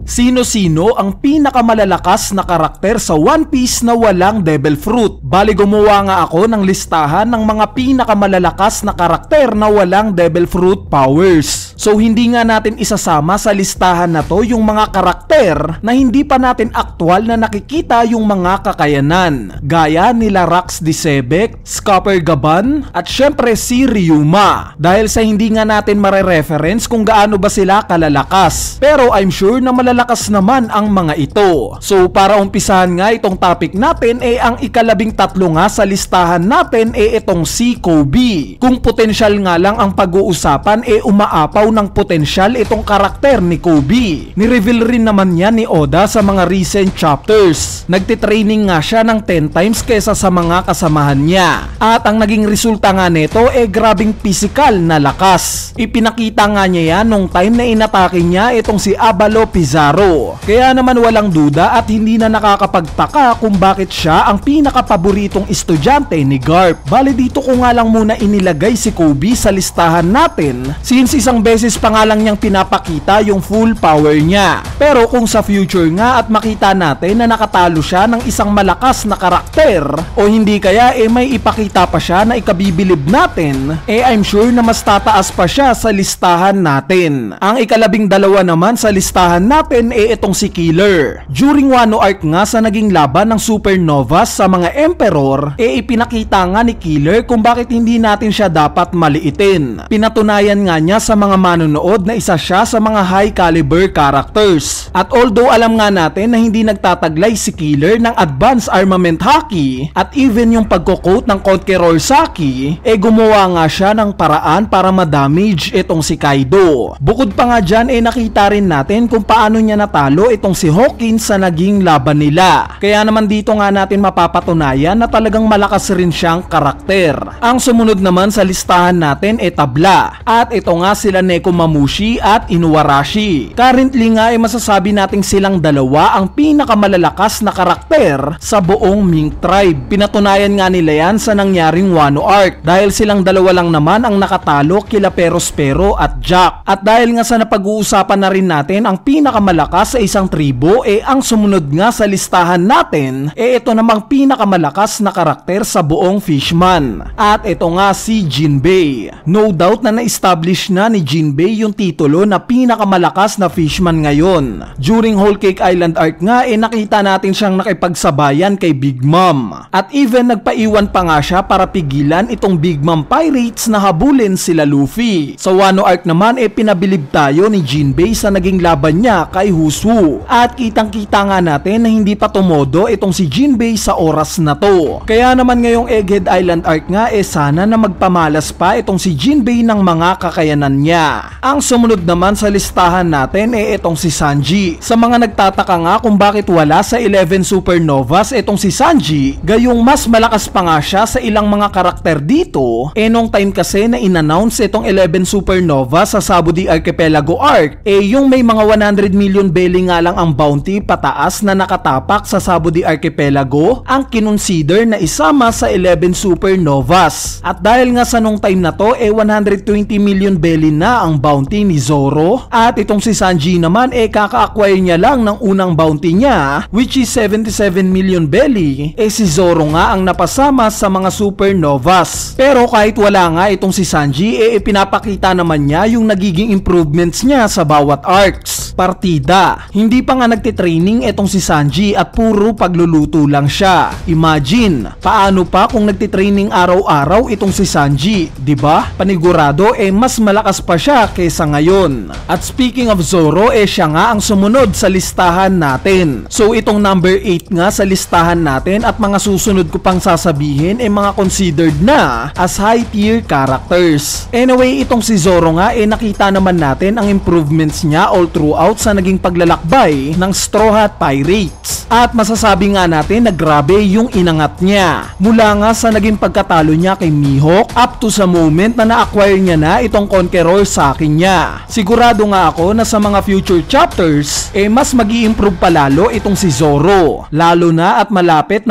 Sino-sino ang pinakamalalakas na karakter sa One Piece na walang Devil Fruit? Bali gumawa nga ako ng listahan ng mga pinakamalalakas na karakter na walang Devil Fruit powers. So hindi nga natin isasama sa listahan na to yung mga karakter na hindi pa natin aktwal na nakikita yung mga kakayanan. Gaya nila Rax Disebek, Scupper Gaban, at syempre si Ryuma. Dahil sa hindi nga natin mare-reference kung gaano ba sila kalalakas. Pero I'm sure na malalakas naman ang mga ito. So para umpisahan nga itong topic natin ang ika-13 nga sa listahan natin itong si Kobe. Kung potensyal nga lang ang pag-uusapan umaapaw ng potensyal itong karakter ni Kobe. Ni-reveal rin naman niya ni Oda sa mga recent chapters. Nagtitraining nga siya ng 10 times kesa sa mga kasamahan niya. At ang naging resulta nga nito grabing physical na lakas. Ipinakita nga niya yan nung time na inatake niya itong si Abalo Pizarro. Kaya naman walang duda at hindi na nakakapagtaka kung bakit siya ang pinakapaboritong estudyante ni Garp. Bali dito ko nga lang muna inilagay si Kobe sa listahan natin since isang beses pa nga lang niyang pinapakita yung full power niya. Pero kung sa future nga at makita natin na nakatalo siya ng isang malakas na karakter o hindi kaya may ipakita pa siya na ikabibilib natin, I'm sure na mas tataas pa siya sa listahan natin. Ang ika-12 naman sa listahan natin itong si Killer. During Wano arc nga sa naging laban ng Supernovas sa mga Emperor, ipinakita nga ni Killer kung bakit hindi natin siya dapat maliitin. Pinatunayan nga niya sa mga manonood na isa siya sa mga high caliber characters. At although alam nga natin na hindi nagtataglay si Killer ng advanced armament haki at even yung pagko-quote ng Conqueror Saki, gumawa nga siya ng paraan para ma-damage itong si Kaido. Bukod pa nga dyan nakita rin natin kung paano niya natalo itong si Hawkins sa naging laban nila. Kaya naman dito nga natin mapapatunayan na talagang malakas rin siyang karakter. Ang sumunod naman sa listahan natin tabla. At ito nga sila Nekomamushi at Inuarashi. Currently nga masasabi nating silang dalawa ang pinakamalalakas na karakter sa buong Mink Tribe. Pinatunayan nga nila yan sa nangyaring Wano arc dahil silang dalawa lang naman ang nakatalo kila Perospero at Jack. At dahil nga sa napag-uusapan na rin natin ang pinakamalakas sa isang tribo, ang sumunod nga sa listahan natin, ito namang pinakamalakas na karakter sa buong Fishman. At ito nga si Jinbei. No doubt na na-establish na ni Jinbei yung titulo na pinakamalakas na Fishman ngayon. During Whole Cake Island arc nga, nakita natin siyang nakipagsabayan kay Big Mom. At even nagpaiwan pa nga siya para pigilan itong Big Mom Pirates na habulin sila Luffy. Sa Wano arc naman, pinabilib tayo ni Jinbei sa naging laban niya kay Huswu. At kitang-kita nga natin na hindi pa tumodo itong si Jinbei sa oras na to. Kaya naman ngayong Egghead Island arc nga sana na magpamalas pa itong si Jinbei ng mga kakayanan niya. Ang sumunod naman sa listahan natin itong si Sanji. Sa mga nagtataka nga kung bakit wala sa 11 Supernovas itong si Sanji, gayong mas malakas pa nga siya sa ilang mga karakter dito, nung time kasi na in-announce itong 11 Supernova sa Sabaody Archipelago arc, yung may mga 100 million belly nga lang ang bounty pataas na nakatapak sa Sabaody Archipelago ang kinonsider na isama sa 11 Supernovas. At dahil nga sa nung time na to 120 million belly na ang bounty ni Zoro, at itong si Sanji naman kaka-acquire niya lang ng unang bounty niya which is 77 million belly, si Zoro nga ang napasama sa mga Supernovas. Pero kahit wala nga itong si Sanji, ipinapakita naman niya yung nagiging improvements niya sa bawat arcs. Partida, hindi pa nga nagtitraining itong si Sanji at puro pagluluto lang siya. Imagine, paano pa kung nagtitraining araw-araw itong si Sanji, 'di ba? Panigurado mas malakas pa siya kaysa ngayon. At speaking of Zoro, siya nga ang sumunod sa listahan natin. So itong number 8 nga sa listahan natin at mga susunod ko pang sasabihin mga considered na as high tier characters. Anyway, itong si Zoro nga nakita naman natin ang improvements niya all throughout sa naging paglalakbay ng Straw Hat Pirates. At masasabi nga natin na grabe yung inangat niya. Mula nga sa naging pagkatalo niya kay Mihawk up to sa moment na na-acquire niya na itong Conqueror sa akin niya. Sigurado nga ako na sa mga future chapters mas mag-i-improve palalo itong si Zoro. Lalo na at malapit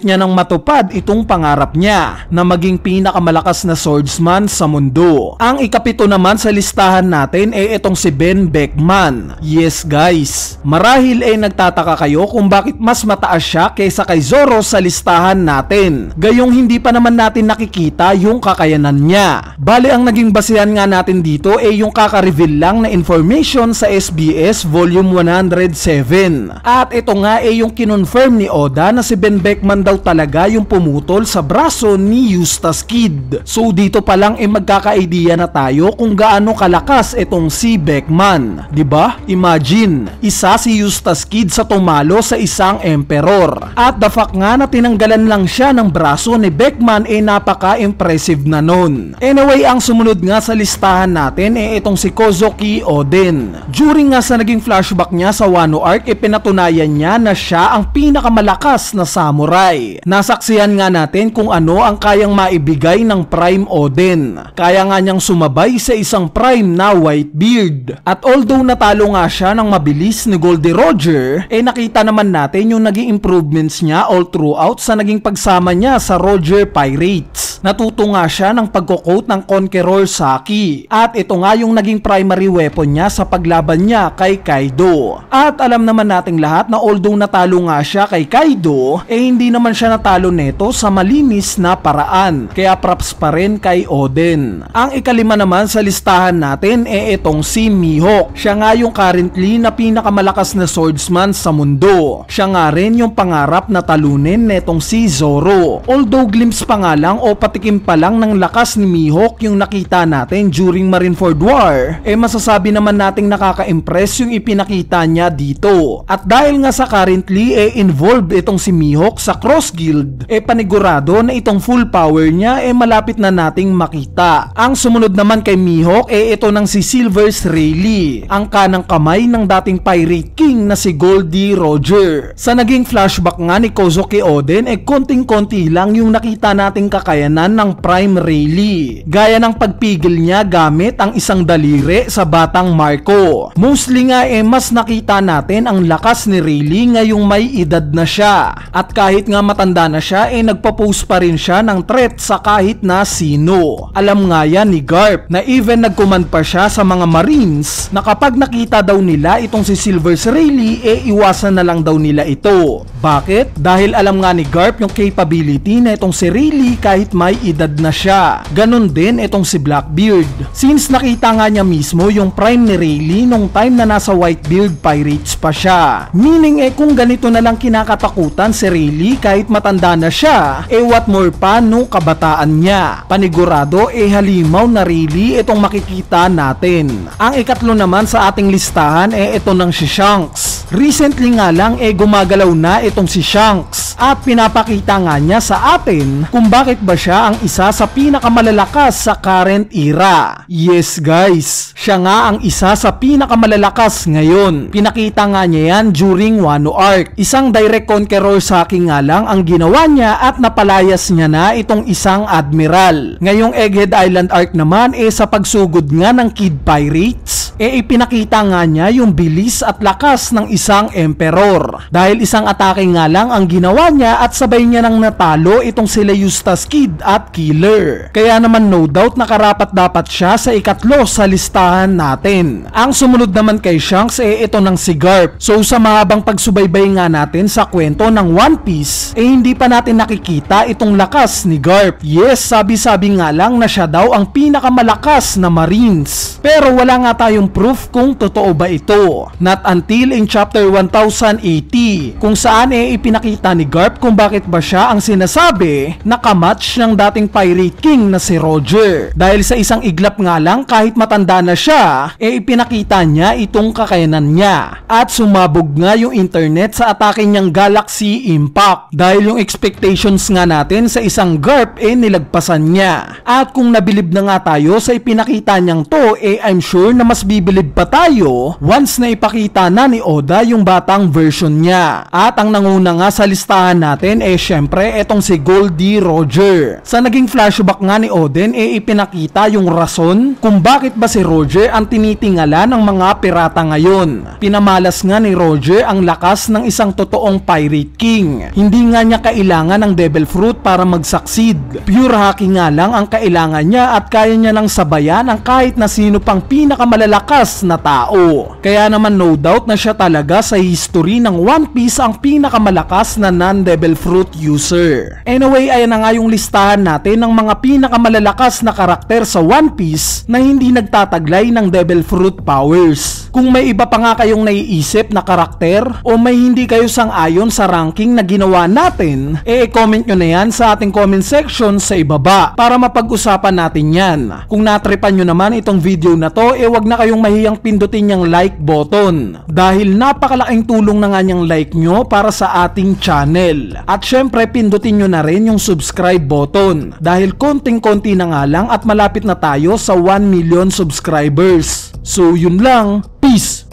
niya nang matupad itong pangarap niya na maging pinakamalakas na swordsman sa mundo. Ang ikapito naman sa listahan natin itong si Ben Beckman. Yes guys, marahil nagtataka kayo kung bakit mas mataas siya kaysa kay Zoro sa listahan natin. Gayong hindi pa naman natin nakikita yung kakayanan niya. Bale ang naging basehan nga natin dito yung kaka-reveal lang na information sa SBS Volume 107. At ito nga yung kinonfirm ni Oda na si Ben Beckman daw talaga yung pumutol sa braso ni Eustace Kid. So dito pa lang magkaka-idea na tayo kung gaano kalakas itong si Beckman. Diba? Imagine, isa si Eustace Kid sa tumalo sa isang emperor. At the fact nga na tinanggalan lang siya ng braso ni Beckman napaka-impressive na nun. Anyway, ang sumunod nga sa listahan natin itong si Kozuki Oden. During nga sa naging flashback niya sa Wano Arc pinatunayan niya na siya ang pinakamalakas na samurai. Nasaksihan nga natin kung ano ang kayang maibigay ng Prime Oden. Kaya nga niyang sumabay sa isang Prime na Whitebeard. At although natalo nga siya ng mabilis ni Goldie Roger, nakita naman natin yung naging improvements niya all throughout sa naging pagsama niya sa Roger Pirates. Natuto nga siya ng pagkukot ng Conqueror Saki. At ito nga yung naging primary weapon niya sa paglaban niya kay Kaido. At alam naman nating lahat na although natalo nga siya kay Kaido, hindi naman siya natalo neto sa malinis na paraan. Kaya props pa rin kay Oden. Ang ikalima naman sa listahan natin itong si Mihawk. Siya nga yung currently na pinakamalakas na swordsman sa mundo. Siya nga rin yung pangarap na talunin netong si Zoro. Although glimpse pa nga lang o patikim pa lang ng lakas ni Mihawk yung nakita natin during Marineford War, masasabi naman nating nakaka-impress yung ipinakita niya dito. At dahil nga sa currently involved itong si Mihawk sa Cross Guild, panigurado na itong full power niya malapit na nating makita. Ang sumunod naman kay Mihawk ito ng si Silvers Rayleigh, ang kanang kamay ng dating Pirate King na si Goldie Roger. Sa naging flashback nga ni Kozuki Oden konting-konti lang yung nakita nating kakayanan ng Prime Rayleigh. Gaya ng pagpigil niya gamit ang isang daliri sa batang Marco. Mostly nga mas nakita natin ang lakas ni Rayleigh ngayong may edad na siya. At kahit nga matanda na siya nagpo-pose pa rin siya ng threat sa kahit na sino. Alam nga yan ni Garp na even nagcommand pa siya sa mga Marines na kapag nakita daw nila itong si Silvers Rayleigh iwasan na lang daw nila ito. Bakit? Dahil alam nga ni Garp yung capability na itong si Rayleigh kahit may edad na siya. Ganon din itong si Blackbeard. Since nakita nga niya mismo yung prime ni Rayleigh nung time na nasa Whitebeard Pirates pa siya. Meaning kung ganito na lang kinakatakutan si Rayleigh kahit matanda na siya, what more pa nung kabataan niya. Panigurado halimaw na Rayleigh itong makikita natin. Ang ikatlo naman sa ating listahan ito ng si Shanks. Recently nga lang gumagalaw na itong si Shanks at pinapakita nga niya sa atin kung bakit ba siya ang isa sa pinakamalalakas sa current era. Yes guys, siya nga ang isa sa pinakamalalakas ngayon. Pinakita nga niya yan during Wano Arc. Isang direct conqueror Saki nga lang ang ginawa niya at napalayas niya na itong isang admiral. Ngayong Egghead Island Arc naman sa pagsugod nga ng Kid Pirates, ipinakita nga niya yung bilis at lakas ng isang emperor. Dahil isang atake nga lang ang ginawa niya at sabay niya nang natalo itong sila Eustace Kid at Killer. Kaya naman no doubt nakarapat dapat siya sa ikatlo sa listahan natin. Ang sumunod naman kay Shanks ito ng si Garp. So sa mahabang pagsubaybay nga natin sa kwento ng One Piece hindi pa natin nakikita itong lakas ni Garp. Yes, sabi-sabi nga lang na siya daw ang pinakamalakas na Marines. Pero wala nga tayong proof kung totoo ba ito. Not until in chapter 1080 kung saan ipinakita ni Garp kung bakit ba siya ang sinasabi na kamatch ng dating Pirate King na si Roger. Dahil sa isang iglap nga lang kahit matanda na siya, ipinakita niya itong kakayanan niya. At sumabog nga yung internet sa atake niyang Galaxy Impact. Dahil yung expectations nga natin sa isang Garp nilagpasan niya. At kung nabilib na nga tayo sa ipinakita niyang to, I'm sure na mas mabibilib pa tayo once na ipakita na ni Oda yung batang version niya. At ang nanguna nga sa listahan natin syempre etong si Goldie Roger. Sa naging flashback nga ni Oden ipinakita yung rason kung bakit ba si Roger ang tinitingala ng mga pirata ngayon. Pinamalas nga ni Roger ang lakas ng isang totoong pirate king. Hindi nga niya kailangan ng devil fruit para mag-succeed. Pure hacking nga lang ang kailangan niya at kaya niya nang sabayan ang kahit na sino pang pinakamalalakas na tao. Kaya naman no doubt na siya talaga sa history ng One Piece ang pinakamalakas na non-devil fruit user. Anyway, ayan na nga yung listahan natin ng mga pinakamalalakas na karakter sa One Piece na hindi nagtataglay ng devil fruit powers. Kung may iba pa nga kayong naiisip na karakter o may hindi kayo sang-ayon sa ranking na ginawa natin, comment nyo na yan sa ating comment section sa ibaba para mapag-usapan natin yan. Kung natripan nyo naman itong video na to, wag na kayong mahiyang pindutin yung like button dahil napakalaking tulong na nga niyang like nyo para sa ating channel. At syempre pindutin nyo na rin yung subscribe button dahil konting-konti na nga lang at malapit na tayo sa 1 million subscribers. So yun lang, peace!